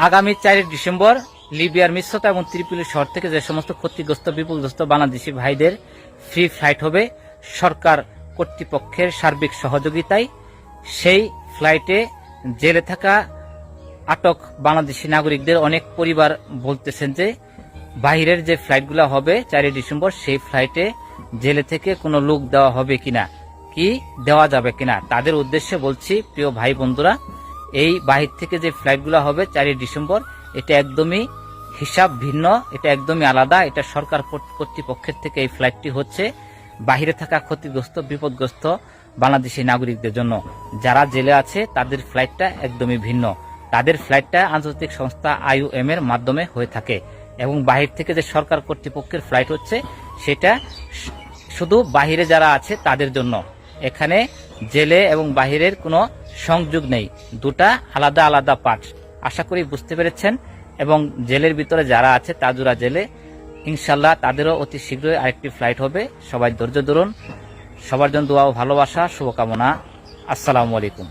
আগামী 4 ডিসেম্বর লিবিয়ার মিশ্রতা এবং ত্রিপলি শহর থেকে যে সমস্ত ক্ষতিগ্রস্ত বিপদগ্রস্ত বাংলাদেশি ভাইদের ফ্রি ফ্লাইট হবে সরকার কর্তৃপক্ষের সার্বিক সহযোগিতায়। সেই ফ্লাইটে জেলে থাকা আটক বাংলাদেশি নাগরিকদের অনেক পরিবার বলতেছেন যে বাহিরের যে ফ্লাইটগুলো হবে 4 ডিসেম্বর সেই ফ্লাইটে জেলে থেকে কোনো লোক দেওয়া হবে কিনা, কি দেওয়া যাবে কিনা, তাদের উদ্দেশ্যে বলছি প্রিয় ভাই বন্ধুরা, এই বাহির থেকে যে ফ্লাইটগুলো হবে 4 ডিসেম্বর এটা একদমই হিসাব ভিন্ন, এটা একদমই আলাদা। এটা সরকার কর্তৃপক্ষের থেকে এই ফ্লাইটটি হচ্ছে বাহিরে থাকা ক্ষতিগ্রস্ত বিপদগ্রস্ত বাংলাদেশি নাগরিকদের জন্য। যারা জেলে আছে তাদের ফ্লাইটটা একদমই ভিন্ন। তাদের ফ্লাইটটা আন্তর্জাতিক সংস্থা IOM এর মাধ্যমে হয়ে থাকে এবং বাহির থেকে যে সরকার কর্তৃপক্ষের ফ্লাইট হচ্ছে সেটা শুধু বাহিরে যারা আছে তাদের জন্য। এখানে জেলে এবং বাহিরের কোনো সংযোগ নেই, দুটা আলাদা আলাদা পার্ট। আশা করি বুঝতে পেরেছেন। এবং জেলের ভিতরে যারা আছে তাজুরা জেলে ইনশাল্লাহ তাদেরও অতি শীঘ্রই আরেকটি ফ্লাইট হবে। সবাই ধৈর্য ধরুন। সবার জন্য দোয়া ও ভালোবাসা, শুভকামনা। আসসালামু আলাইকুম।